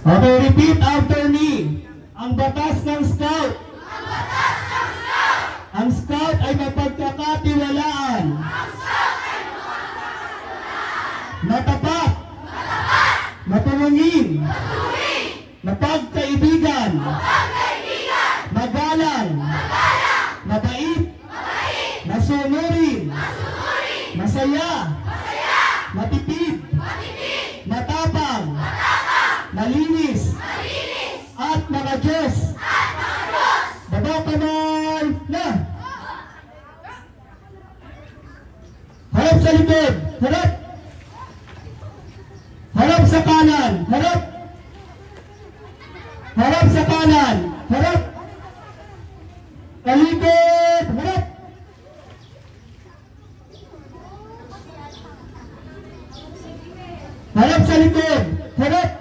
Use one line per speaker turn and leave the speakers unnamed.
Okay, repeat after me. Ang batas ng Scout. Ang Scout ay mapagkakatiwalaan. Matapat. Matulungin. Mapagkaibigan. Magalang. Mabait. Masunurin. Masaya. Matipid. Matapang. Malinis. At makadiyos. Baba kamay na. Harap sa likod. Harap. Harap sa kanan. Harap. Harap sa kanan. Harap. Talikod. Harap. Harap sa likod. Harap.